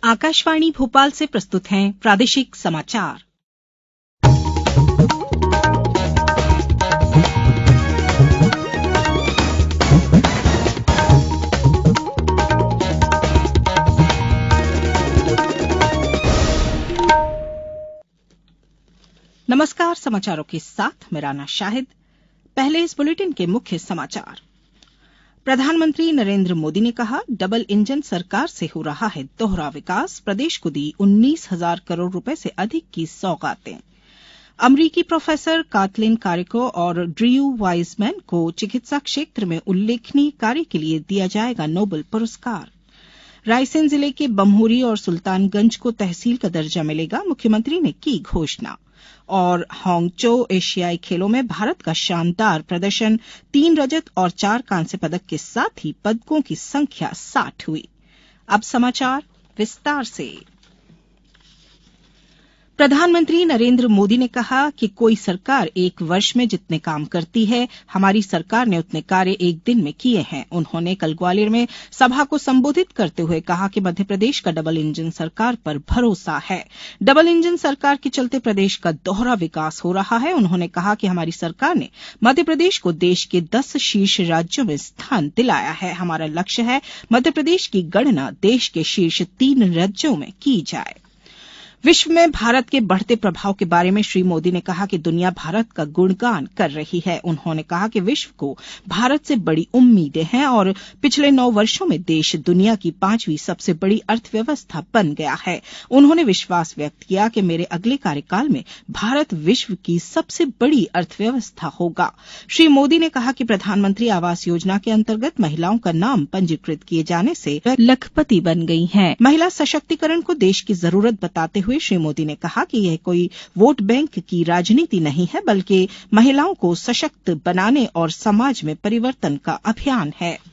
आकाशवाणी भोपाल से प्रस्तुत हैं प्रादेशिक समाचार। नमस्कार, समाचारों के साथ मैं राना शाहिद। पहले इस बुलेटिन के मुख्य समाचार। प्रधानमंत्री नरेंद्र मोदी ने कहा, डबल इंजन सरकार से हो रहा है दोहरा विकास, प्रदेश को दी 19,000 करोड़ रुपए से अधिक की सौगातें। अमरीकी प्रोफेसर काथलीन कारिको और ड्र्यू वाइजमैन को चिकित्सा क्षेत्र में उल्लेखनीय कार्य के लिए दिया जाएगा नोबेल पुरस्कार। रायसेन जिले के बम्होरी और सुल्तानगंज को तहसील का दर्जा मिलेगा, मुख्यमंत्री ने की घोषणा। और हांगचो एशियाई खेलों में भारत का शानदार प्रदर्शन, 3 रजत और 4 कांस्य पदक के साथ ही पदकों की संख्या 60 हुई। अब समाचार विस्तार से। प्रधानमंत्री नरेंद्र मोदी ने कहा कि कोई सरकार एक वर्ष में जितने काम करती है, हमारी सरकार ने उतने कार्य एक दिन में किए हैं। उन्होंने कल ग्वालियर में सभा को संबोधित करते हुए कहा कि मध्यप्रदेश का डबल इंजन सरकार पर भरोसा है। डबल इंजन सरकार के चलते प्रदेश का दोहरा विकास हो रहा है। उन्होंने कहा कि हमारी सरकार ने मध्यप्रदेश को देश के 10 शीर्ष राज्यों में स्थान दिलाया है। हमारा लक्ष्य है मध्यप्रदेश की गणना देश के शीर्ष 3 राज्यों में की जाए। विश्व में भारत के बढ़ते प्रभाव के बारे में श्री मोदी ने कहा कि दुनिया भारत का गुणगान कर रही है। उन्होंने कहा कि विश्व को भारत से बड़ी उम्मीदें हैं और पिछले 9 वर्षों में देश दुनिया की 5वीं सबसे बड़ी अर्थव्यवस्था बन गया है। उन्होंने विश्वास व्यक्त किया कि मेरे अगले कार्यकाल में भारत विश्व की सबसे बड़ी अर्थव्यवस्था होगा। श्री मोदी ने कहा कि प्रधानमंत्री आवास योजना के अंतर्गत महिलाओं का नाम पंजीकृत किए जाने से लखपति बन गई हैं। महिला सशक्तिकरण को देश की जरूरत बताते हुए श्री मोदी ने कहा कि यह कोई वोट बैंक की राजनीति नहीं है, बल्कि महिलाओं को सशक्त बनाने और समाज में परिवर्तन का अभियान है।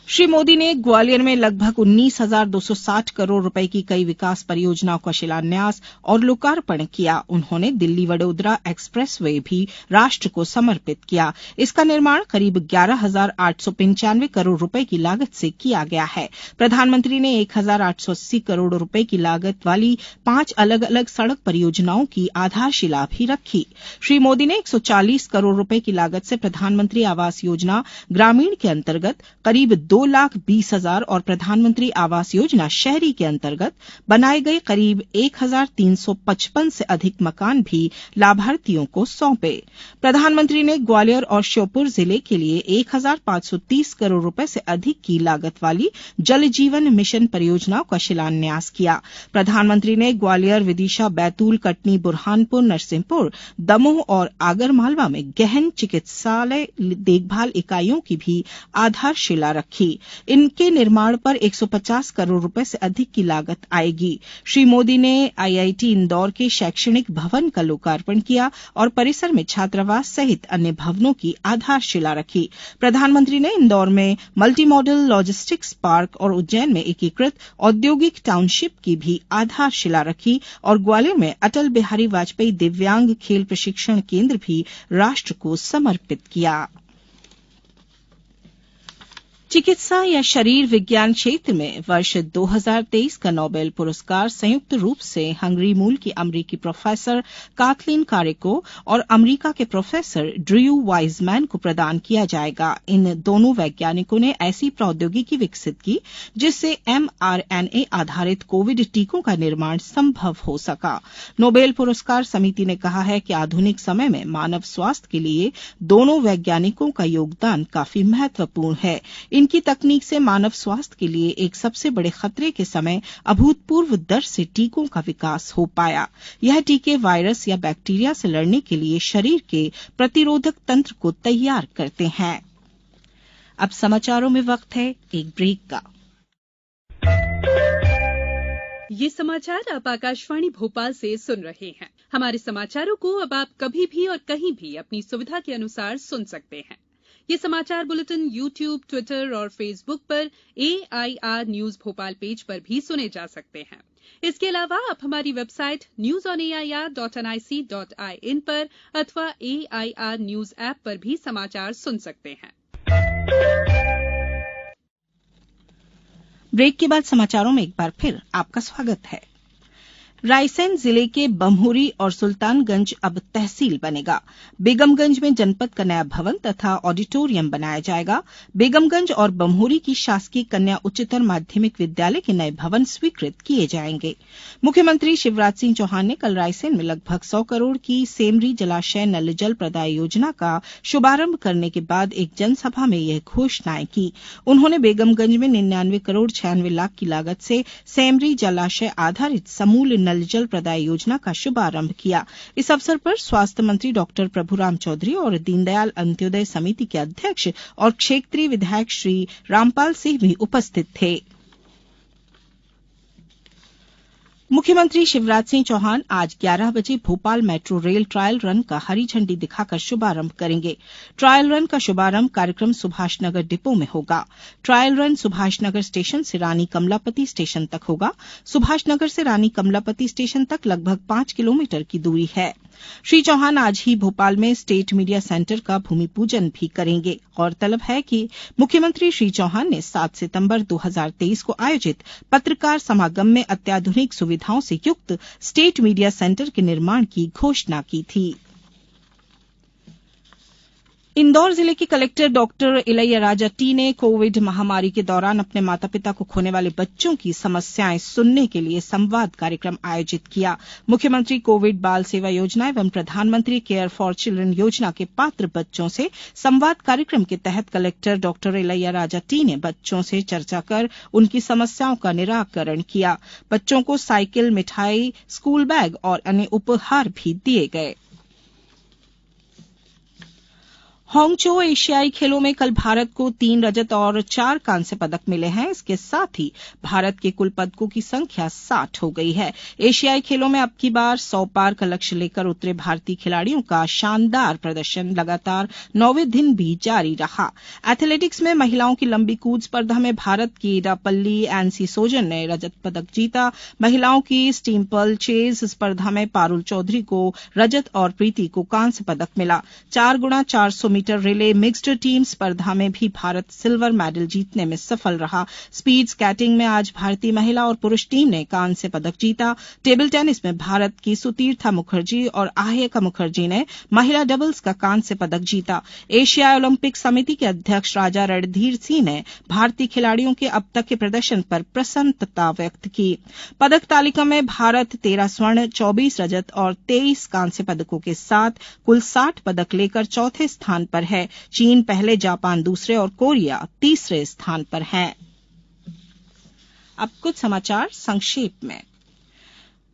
श्री मोदी ने ग्वालियर में लगभग 19,260 करोड़ रुपए की कई विकास परियोजनाओं का शिलान्यास और लोकार्पण किया। उन्होंने दिल्ली वडोदरा एक्सप्रेस वे भी राष्ट्र को समर्पित किया। इसका निर्माण करीब 11,895 करोड़ रुपए की लागत से किया गया है। प्रधानमंत्री ने 1,880 करोड़ रुपए की लागत वाली 5 अलग अलग सड़क परियोजनाओं की आधारशिला भी रखी। श्री मोदी ने 140 करोड़ रुपए की लागत से प्रधानमंत्री आवास योजना ग्रामीण के अंतर्गत करीब 2,20,000 और प्रधानमंत्री आवास योजना शहरी के अंतर्गत बनाए गए करीब 1,355 से अधिक मकान भी लाभार्थियों को सौंपे। प्रधानमंत्री ने ग्वालियर और श्योपुर जिले के लिए 1,530 करोड़ रुपए से अधिक की लागत वाली जल जीवन मिशन परियोजनाओं का शिलान्यास किया। प्रधानमंत्री ने ग्वालियर, विदिशा, बैतूल, कटनी, बुरहानपुर, नरसिंहपुर, दमोह और आगरमालवा में गहन चिकित्सालय देखभाल इकाइयों की भी आधारशिला रखी। इनके निर्माण पर 150 करोड़ रुपए से अधिक की लागत आएगी। श्री मोदी ने आईआईटी इंदौर के शैक्षणिक भवन का लोकार्पण किया और परिसर में छात्रावास सहित अन्य भवनों की आधारशिला रखी। प्रधानमंत्री ने इंदौर में मल्टी मॉडल लॉजिस्टिक्स पार्क और उज्जैन में एकीकृत औद्योगिक टाउनशिप की भी आधारशिला रखी और ग्वालियर में अटल बिहारी वाजपेयी दिव्यांग खेल प्रशिक्षण केंद्र भी राष्ट्र को समर्पित किया। चिकित्सा या शरीर विज्ञान क्षेत्र में वर्ष 2023 का नोबेल पुरस्कार संयुक्त रूप से हंगरी मूल की अमरीकी प्रोफेसर काथलीन कारिको और अमरीका के प्रोफेसर ड्र्यू वाइजमैन को प्रदान किया जाएगा। इन दोनों वैज्ञानिकों ने ऐसी प्रौद्योगिकी विकसित की जिससे mRNA आधारित कोविड टीकों का निर्माण संभव हो सका। नोबेल पुरस्कार समिति ने कहा है कि आधुनिक समय में मानव स्वास्थ्य के लिए दोनों वैज्ञानिकों का योगदान काफी महत्वपूर्ण है। इनकी तकनीक से मानव स्वास्थ्य के लिए एक सबसे बड़े खतरे के समय अभूतपूर्व दर से टीकों का विकास हो पाया। यह टीके वायरस या बैक्टीरिया से लड़ने के लिए शरीर के प्रतिरोधक तंत्र को तैयार करते हैं। अब समाचारों में वक्त है एक ब्रेक का। ये समाचार आप आकाशवाणी भोपाल से सुन रहे हैं। हमारे समाचारों को अब आप कभी भी और कहीं भी अपनी सुविधा के अनुसार सुन सकते हैं। ये समाचार बुलेटिन यूट्यूब, ट्विटर और फेसबुक पर AIR न्यूज भोपाल पेज पर भी सुने जा सकते हैं। इसके अलावा आप हमारी वेबसाइट newsonair.nic.in पर अथवा AIR न्यूज ऐप पर भी समाचार सुन सकते हैं। ब्रेक के बाद समाचारों में एक बार फिर आपका स्वागत है। रायसेन जिले के बम्हुरी और सुल्तानगंज अब तहसील बनेगा। बेगमगंज में जनपद का नया भवन तथा ऑडिटोरियम बनाया जाएगा। बेगमगंज और बम्हुरी की शासकीय कन्या उच्चतर माध्यमिक विद्यालय के नए भवन स्वीकृत किए जाएंगे। मुख्यमंत्री शिवराज सिंह चौहान ने कल रायसेन में लगभग 100 करोड़ की सेमरी जलाशय नल जल प्रदाय योजना का शुभारंभ करने के बाद एक जनसभा में यह घोषणाएं की। उन्होंने बेगमगंज में 99 करोड़ 96 लाख की लागत से सेमरी जलाशय आधारित समूल नल जल प्रदाय योजना का शुभारंभ किया। इस अवसर पर स्वास्थ्य मंत्री डॉक्टर प्रभुराम चौधरी और दीनदयाल अंत्योदय समिति के अध्यक्ष और क्षेत्रीय विधायक श्री रामपाल सिंह भी उपस्थित थे। मुख्यमंत्री शिवराज सिंह चौहान आज 11 बजे Bhopal metro rail trial run का हरी झंडी दिखाकर शुभारंभ करेंगे। ट्रायल रन का शुभारंभ कार्यक्रम सुभाषनगर डिपो में होगा। ट्रायल रन सुभाषनगर स्टेशन से रानी कमलापति स्टेशन तक होगा। सुभाषनगर से रानी कमलापति स्टेशन तक लगभग 5 किलोमीटर की दूरी है। श्री चौहान आज ही भोपाल में स्टेट मीडिया सेंटर का भूमि पूजन भी करेंगे। गौरतलब है कि मुख्यमंत्री श्री चौहान ने 7 सितंबर 2023 को आयोजित पत्रकार समागम में अत्याधुनिक सुविधाओं से युक्त स्टेट मीडिया सेंटर के निर्माण की घोषणा की थी। इंदौर जिले के कलेक्टर डॉक्टर इलैयाराजा टी ने कोविड महामारी के दौरान अपने माता पिता को खोने वाले बच्चों की समस्याएं सुनने के लिए संवाद कार्यक्रम आयोजित किया। मुख्यमंत्री कोविड बाल सेवा योजना एवं प्रधानमंत्री केयर फॉर चिल्ड्रन योजना के पात्र बच्चों से संवाद कार्यक्रम के तहत कलेक्टर डॉक्टर इलैयाराजा टी ने बच्चों से चर्चा कर उनकी समस्याओं का निराकरण किया। बच्चों को साइकिल, मिठाई, स्कूल बैग और अन्य उपहार भी दिए गए। हांगझो एशियाई खेलों में कल भारत को 3 रजत और 4 कांस्य पदक मिले हैं। इसके साथ ही भारत के कुल पदकों की संख्या 60 हो गई है। एशियाई खेलों में अब की बार 100 पार का लक्ष्य लेकर उतरे भारतीय खिलाड़ियों का शानदार प्रदर्शन लगातार 9वें दिन भी जारी रहा। एथलेटिक्स में महिलाओं की लंबी कूद स्पर्धा में भारत की इडापल्ली एनसी सोजन ने रजत पदक जीता। महिलाओं की स्टीमपल चेज स्पर्धा में पारुल चौधरी को रजत और प्रीति को कांस्य पदक मिला। 4x400 metre relay mixed team स्पर्धा में भी भारत सिल्वर मेडल जीतने में सफल रहा। स्पीड स्केटिंग में आज भारतीय महिला और पुरुष टीम ने कांस्य पदक जीता। टेबल टेनिस में भारत की सुतीर्था मुखर्जी और आहेका मुखर्जी ने महिला डबल्स का कांस्य पदक जीता। एशिया ओलंपिक समिति के अध्यक्ष राजा रणधीर सिंह ने भारतीय खिलाड़ियों के अब तक के प्रदर्शन पर प्रसन्नता व्यक्त की। पदक तालिका में भारत 13 स्वर्ण, 24 रजत और 23 कांस्य पदकों के साथ कुल 60 पदक लेकर चौथे स्थान पर है। चीन पहले, जापान दूसरे और कोरिया तीसरे स्थान पर है। अब कुछ समाचार संक्षेप में।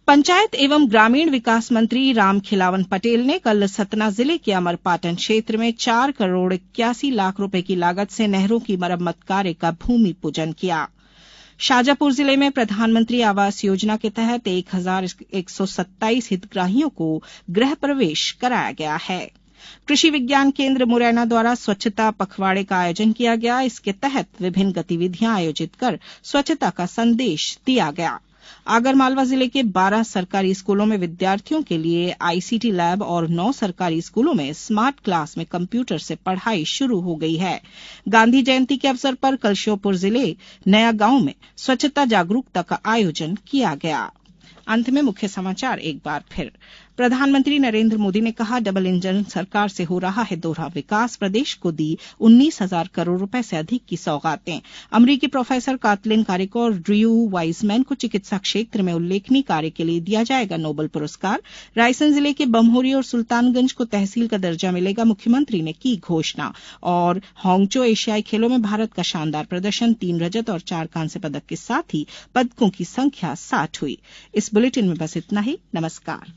पंचायत एवं ग्रामीण विकास मंत्री रामखिलावन पटेल ने कल सतना जिले के अमरपाटन क्षेत्र में 4 करोड़ 81 लाख रुपए की लागत से नहरों की मरम्मत कार्य का भूमि पूजन किया। शाजापुर जिले में प्रधानमंत्री आवास योजना के तहत 1127 हितग्राहियों को गृह प्रवेश कराया गया है। कृषि विज्ञान केंद्र मुरैना द्वारा स्वच्छता पखवाड़े का आयोजन किया गया। इसके तहत विभिन्न गतिविधियां आयोजित कर स्वच्छता का संदेश दिया गया। आगरमालवा जिले के 12 सरकारी स्कूलों में विद्यार्थियों के लिए आईसीटी लैब और 9 सरकारी स्कूलों में स्मार्ट क्लास में कंप्यूटर से पढ़ाई शुरू हो गई है। गांधी जयंती के अवसर पर कल श्योपुर जिले नया गांव में स्वच्छता जागरूकता का आयोजन किया गया। अंत में मुख्य समाचार एक बार फिर। प्रधानमंत्री नरेंद्र मोदी ने कहा, डबल इंजन सरकार से हो रहा है दोहरा विकास। प्रदेश को दी 19,000 करोड़ रुपए से अधिक की सौगातें। अमरीकी प्रोफेसर कातलिन कारिक और ड्र्यू वाइजमैन को चिकित्सा क्षेत्र में उल्लेखनीय कार्य के लिए दिया जाएगा नोबेल पुरस्कार। रायसेन जिले के बम्होरी और सुल्तानगंज को तहसील का दर्जा मिलेगा, मुख्यमंत्री ने की घोषणा। और हांगझो एशियाई खेलों में भारत का शानदार प्रदर्शन, 3 रजत और 4 कांस्य पदक के साथ ही पदकों की संख्या 60 हुई। इस बुलेटिन में बस इतना ही। नमस्कार।